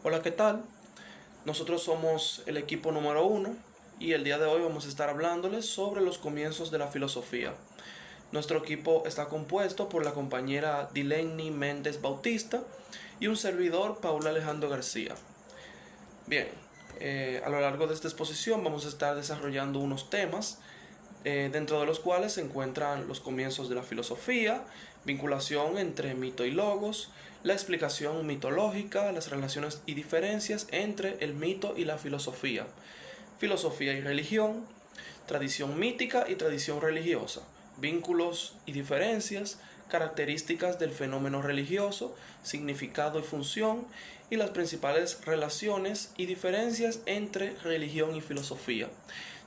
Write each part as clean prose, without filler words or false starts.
Hola, ¿qué tal? Nosotros somos el equipo número 1 y el día de hoy vamos a estar hablándoles sobre los comienzos de la filosofía. Nuestro equipo está compuesto por la compañera Dileni Méndez Bautista y un servidor, Paula Alejandro García. Bien, a lo largo de esta exposición vamos a estar desarrollando unos temas dentro de los cuales se encuentran los comienzos de la filosofía, vinculación entre mito y logos, la explicación mitológica, las relaciones y diferencias entre el mito y la filosofía, filosofía y religión, tradición mítica y tradición religiosa, vínculos y diferencias, características del fenómeno religioso, significado y función, y las principales relaciones y diferencias entre religión y filosofía.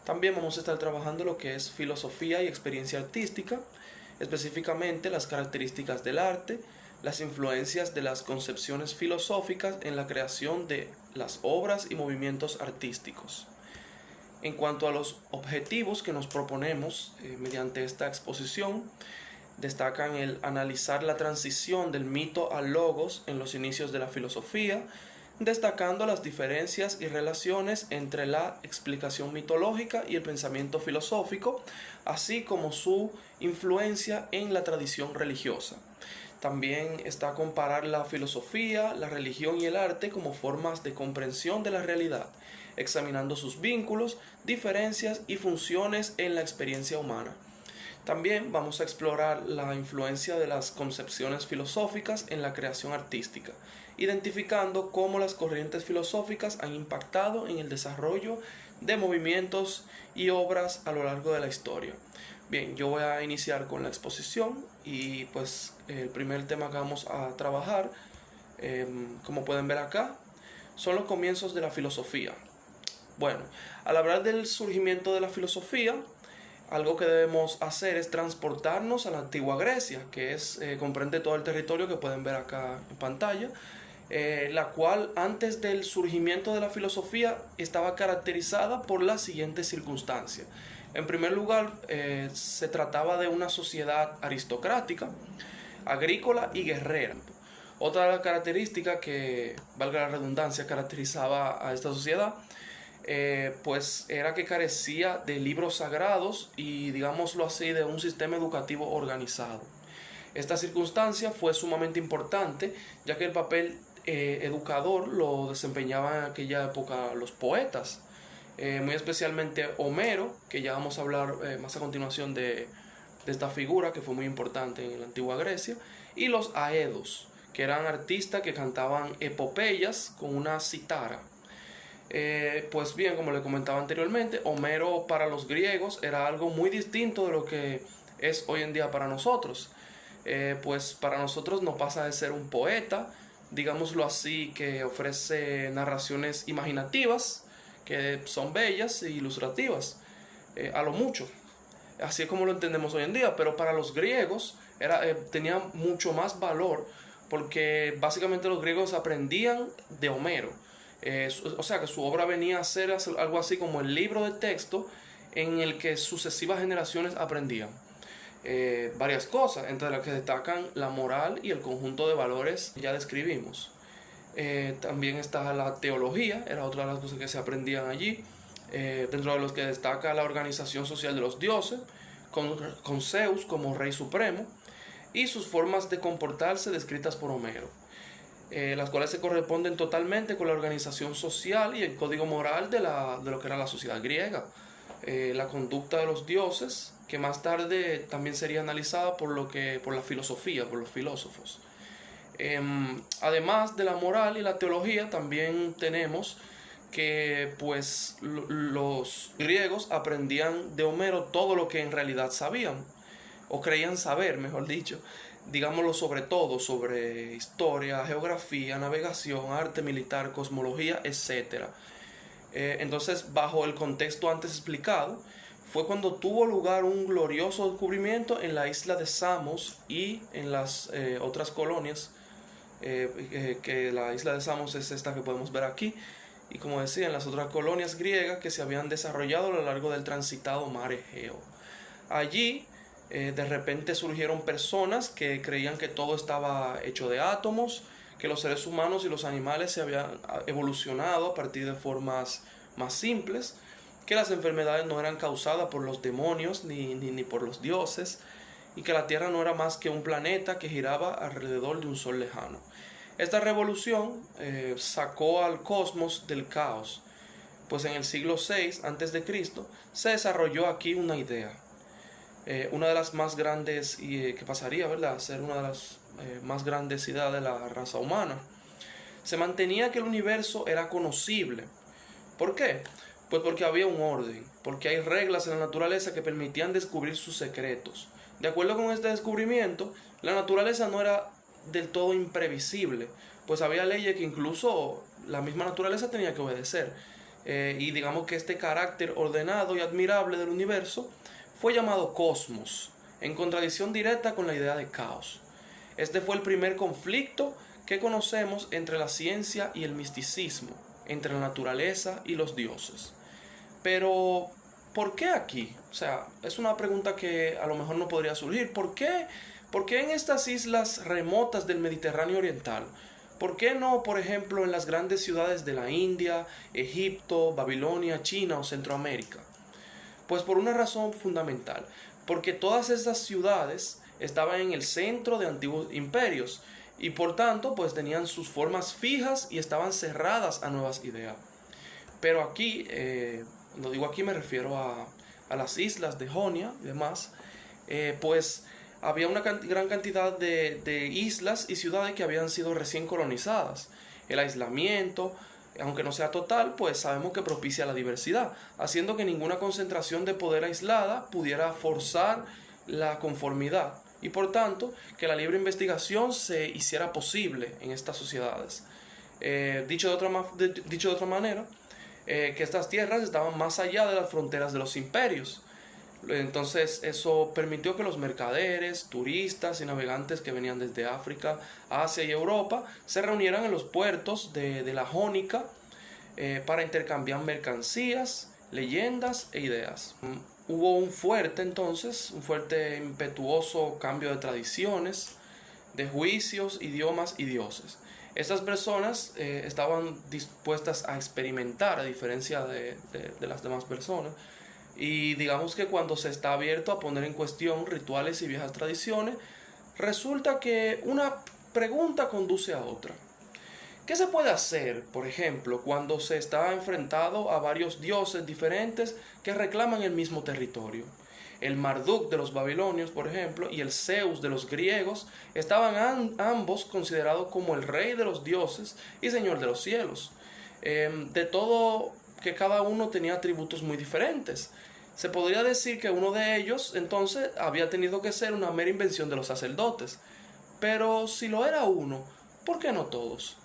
También vamos a estar trabajando lo que es filosofía y experiencia artística, específicamente las características del arte, las influencias de las concepciones filosóficas en la creación de las obras y movimientos artísticos. En cuanto a los objetivos que nos proponemos mediante esta exposición, destacan el analizar la transición del mito al logos en los inicios de la filosofía, destacando las diferencias y relaciones entre la explicación mitológica y el pensamiento filosófico, así como su influencia en la tradición religiosa. También está a comparar la filosofía, la religión y el arte como formas de comprensión de la realidad, examinando sus vínculos, diferencias y funciones en la experiencia humana. También vamos a explorar la influencia de las concepciones filosóficas en la creación artística, identificando cómo las corrientes filosóficas han impactado en el desarrollo de movimientos y obras a lo largo de la historia. Bien, yo voy a iniciar con la exposición y pues el primer tema que vamos a trabajar, como pueden ver acá, son los comienzos de la filosofía. Bueno, al hablar del surgimiento de la filosofía, algo que debemos hacer es transportarnos a la antigua Grecia, que comprende todo el territorio que pueden ver acá en pantalla, la cual antes del surgimiento de la filosofía estaba caracterizada por las siguientes circunstancias. En primer lugar, se trataba de una sociedad aristocrática, agrícola y guerrera. Otra de las características que, valga la redundancia, caracterizaba a esta sociedad pues era que carecía de libros sagrados y, digámoslo así, de un sistema educativo organizado. Esta circunstancia fue sumamente importante, ya que el papel educador lo desempeñaban en aquella época los poetas, muy especialmente Homero, que ya vamos a hablar más a continuación de esta figura que fue muy importante en la antigua Grecia, y los aedos, que eran artistas que cantaban epopeyas con una citara. Pues bien, como le comentaba anteriormente, Homero para los griegos era algo muy distinto de lo que es hoy en día para nosotros. Pues para nosotros no pasa de ser un poeta, digámoslo así, que ofrece narraciones imaginativas, que son bellas e ilustrativas, a lo mucho. Así es como lo entendemos hoy en día, pero para los griegos tenía mucho más valor, porque básicamente los griegos aprendían de Homero. O sea que su obra venía a ser algo así como el libro de texto en el que sucesivas generaciones aprendían varias cosas, entre las que destacan la moral y el conjunto de valores que ya describimos. También está la teología, era otra de las cosas que se aprendían allí, dentro de los que destaca la organización social de los dioses, con Zeus como rey supremo, y sus formas de comportarse descritas por Homero, las cuales se corresponden totalmente con la organización social y el código moral de lo que era la sociedad griega. La conducta de los dioses, que más tarde también sería analizada por la filosofía, por los filósofos. Además de la moral y la teología, también tenemos que pues los griegos aprendían de Homero todo lo que en realidad sabían, o creían saber, mejor dicho, digámoslo sobre todo, sobre historia, geografía, navegación, arte militar, cosmología, etcétera. Entonces, bajo el contexto antes explicado, fue cuando tuvo lugar un glorioso descubrimiento en la isla de Samos y en las otras colonias, que la isla de Samos es esta que podemos ver aquí, y como decía, en las otras colonias griegas que se habían desarrollado a lo largo del transitado mar Egeo. Allí, de repente surgieron personas que creían que todo estaba hecho de átomos, que los seres humanos y los animales se habían evolucionado a partir de formas más simples, que las enfermedades no eran causadas por los demonios ni por los dioses, y que la Tierra no era más que un planeta que giraba alrededor de un sol lejano. Esta revolución sacó al cosmos del caos, pues en el siglo VI a.C. se desarrolló aquí una idea, una de las más grandes, y que pasaría, ¿verdad?, a ser una de las más grandes ideas de la raza humana. Se mantenía que el universo era conocible. ¿Por qué? Pues porque había un orden, porque hay reglas en la naturaleza que permitían descubrir sus secretos. De acuerdo con este descubrimiento, la naturaleza no era del todo imprevisible, pues había leyes que incluso la misma naturaleza tenía que obedecer. Y digamos que este carácter ordenado y admirable del universo fue llamado cosmos, en contradicción directa con la idea de caos. Este fue el primer conflicto que conocemos entre la ciencia y el misticismo, entre la naturaleza y los dioses. Pero, ¿por qué aquí? O sea, es una pregunta que a lo mejor no podría surgir. ¿Por qué en estas islas remotas del Mediterráneo Oriental? ¿Por qué no, por ejemplo, en las grandes ciudades de la India, Egipto, Babilonia, China o Centroamérica? Pues por una razón fundamental, porque todas estas ciudades estaban en el centro de antiguos imperios y por tanto pues tenían sus formas fijas y estaban cerradas a nuevas ideas. Pero aquí, cuando digo aquí me refiero a las islas de Jonia y demás, pues había una gran cantidad de islas y ciudades que habían sido recién colonizadas. El aislamiento, aunque no sea total, pues sabemos que propicia la diversidad, haciendo que ninguna concentración de poder aislada pudiera forzar la conformidad y por tanto que la libre investigación se hiciera posible en estas sociedades. Dicho de otra manera, que estas tierras estaban más allá de las fronteras de los imperios. Entonces eso permitió que los mercaderes, turistas y navegantes que venían desde África, Asia y Europa se reunieran en los puertos de la Jónica para intercambiar mercancías, leyendas e ideas. Hubo un fuerte impetuoso cambio de tradiciones, de juicios, idiomas y dioses. Estas personas estaban dispuestas a experimentar, a diferencia de las demás personas. Y digamos que cuando se está abierto a poner en cuestión rituales y viejas tradiciones, resulta que una pregunta conduce a otra. ¿Qué se puede hacer, por ejemplo, cuando se está enfrentado a varios dioses diferentes que reclaman el mismo territorio? El Marduk de los babilonios, por ejemplo, y el Zeus de los griegos estaban ambos considerados como el rey de los dioses y señor de los cielos. De todo que cada uno tenía atributos muy diferentes. Se podría decir que uno de ellos entonces había tenido que ser una mera invención de los sacerdotes. Pero si lo era uno, ¿por qué no todos?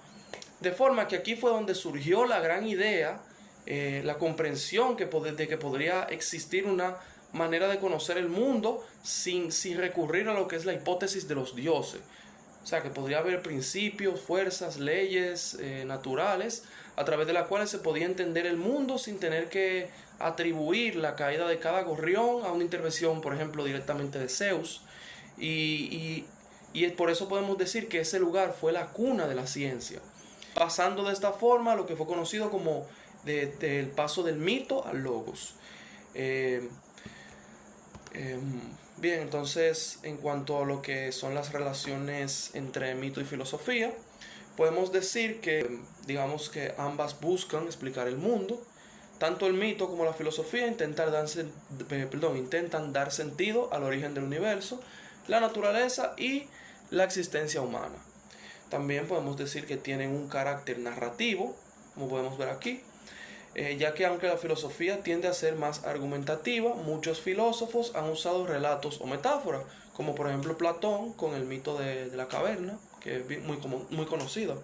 De forma que aquí fue donde surgió la gran idea, la comprensión de que podría existir una manera de conocer el mundo sin recurrir a lo que es la hipótesis de los dioses. O sea, que podría haber principios, fuerzas, leyes naturales a través de las cuales se podía entender el mundo sin tener que atribuir la caída de cada gorrión a una intervención, por ejemplo, directamente de Zeus. Y por eso podemos decir que ese lugar fue la cuna de la ciencia, pasando de esta forma a lo que fue conocido como del paso del mito al logos. Bien, entonces en cuanto a lo que son las relaciones entre mito y filosofía, podemos decir que, digamos que ambas buscan explicar el mundo. Tanto el mito como la filosofía intentan dar sentido al origen del universo, la naturaleza y la existencia humana. También podemos decir que tienen un carácter narrativo, como podemos ver aquí, ya que aunque la filosofía tiende a ser más argumentativa, muchos filósofos han usado relatos o metáforas, como por ejemplo Platón con el mito de la caverna, que es muy conocido,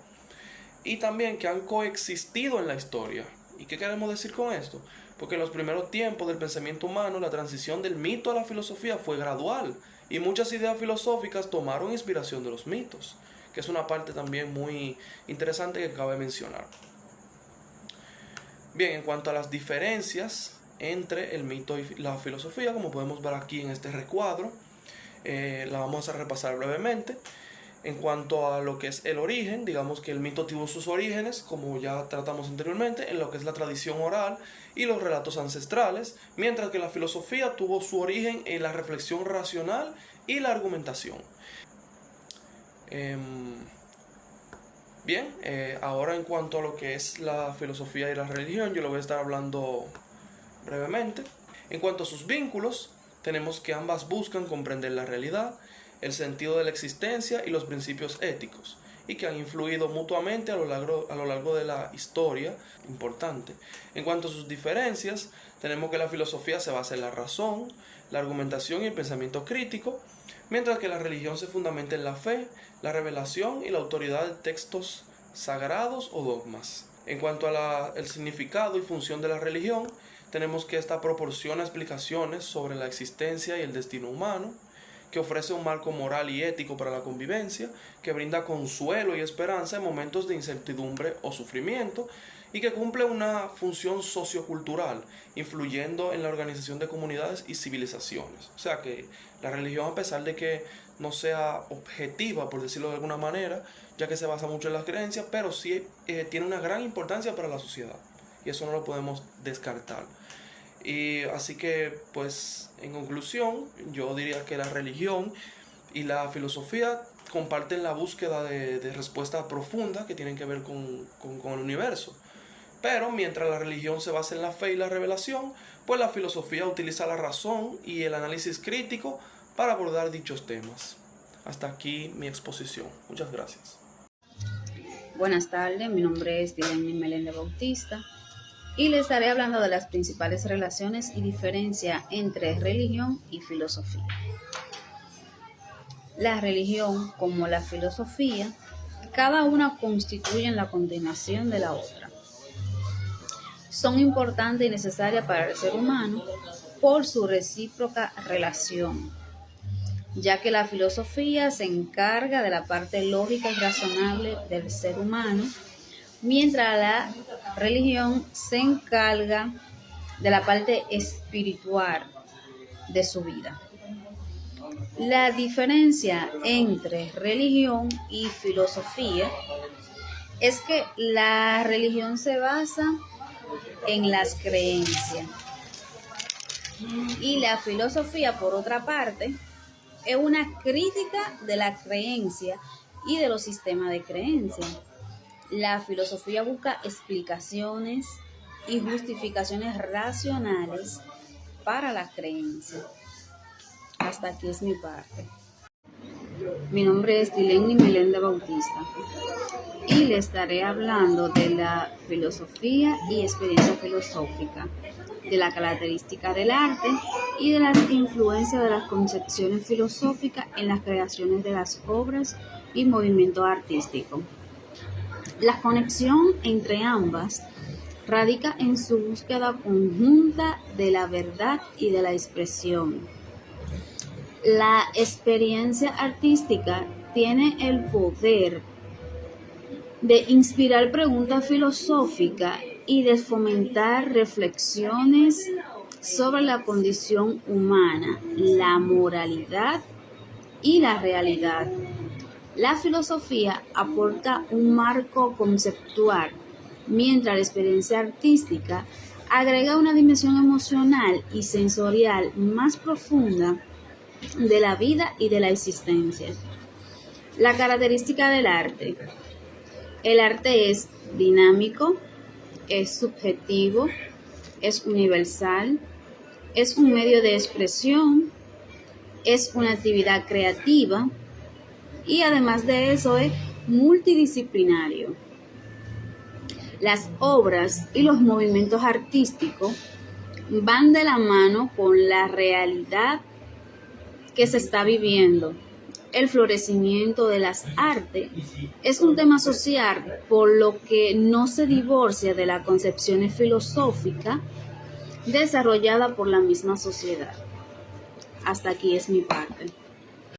y también que han coexistido en la historia. ¿Y qué queremos decir con esto? Porque en los primeros tiempos del pensamiento humano, la transición del mito a la filosofía fue gradual, y muchas ideas filosóficas tomaron inspiración de los mitos, que es una parte también muy interesante que cabe mencionar. Bien, en cuanto a las diferencias entre el mito y la filosofía, como podemos ver aquí en este recuadro, la vamos a repasar brevemente. En cuanto a lo que es el origen, digamos que el mito tuvo sus orígenes, como ya tratamos anteriormente, en lo que es la tradición oral y los relatos ancestrales, mientras que la filosofía tuvo su origen en la reflexión racional y la argumentación. Bien, ahora en cuanto a lo que es la filosofía y la religión, yo lo voy a estar hablando brevemente. En cuanto a sus vínculos, tenemos que ambas buscan comprender la realidad, el sentido de la existencia y los principios éticos, y que han influido mutuamente a lo largo de la historia. Importante. En cuanto a sus diferencias, tenemos que la filosofía se basa en la razón, la argumentación y el pensamiento crítico, mientras que la religión se fundamenta en la fe, la revelación y la autoridad de textos sagrados o dogmas. En cuanto al significado y función de la religión, tenemos que esta proporciona explicaciones sobre la existencia y el destino humano, que ofrece un marco moral y ético para la convivencia, que brinda consuelo y esperanza en momentos de incertidumbre o sufrimiento, y que cumple una función sociocultural, influyendo en la organización de comunidades y civilizaciones. O sea que la religión, a pesar de que no sea objetiva, por decirlo de alguna manera, ya que se basa mucho en las creencias, pero sí tiene una gran importancia para la sociedad, y eso no lo podemos descartar. Y así que, pues, en conclusión, yo diría que la religión y la filosofía comparten la búsqueda de respuestas profundas que tienen que ver con el universo. Pero mientras la religión se basa en la fe y la revelación, pues la filosofía utiliza la razón y el análisis crítico para abordar dichos temas. Hasta aquí mi exposición. Muchas gracias. Buenas tardes, mi nombre es Dileni Meléndez Bautista y les estaré hablando de las principales relaciones y diferencias entre religión y filosofía. La religión, como la filosofía, cada una constituyen la continuación de la otra. Son importantes y necesarias para el ser humano por su recíproca relación, ya que la filosofía se encarga de la parte lógica y razonable del ser humano, mientras la religión se encarga de la parte espiritual de su vida. La diferencia entre religión y filosofía es que la religión se basa en las creencias y la filosofía, por otra parte, es una crítica de la creencia y de los sistemas de creencia. La filosofía busca explicaciones y justificaciones racionales para la creencia. Hasta aquí es mi parte. Mi nombre es Dileni Meléndez Bautista y le estaré hablando de la filosofía y experiencia filosófica, de la característica del arte y de las influencias de las concepciones filosóficas en las creaciones de las obras y movimientos artísticos. La conexión entre ambas radica en su búsqueda conjunta de la verdad y de la expresión. La experiencia artística tiene el poder de inspirar preguntas filosóficas y de fomentar reflexiones sobre la condición humana, la moralidad y la realidad. La filosofía aporta un marco conceptual, mientras la experiencia artística agrega una dimensión emocional y sensorial más profunda de la vida y de la existencia. La característica del arte. El arte es dinámico, es subjetivo, es universal, es un medio de expresión, es una actividad creativa y además de eso es multidisciplinario. Las obras y los movimientos artísticos van de la mano con la realidad que se está viviendo. El florecimiento de las artes es un tema social, por lo que no se divorcia de las concepciones filosóficas desarrolladas por la misma sociedad. Hasta aquí es mi parte.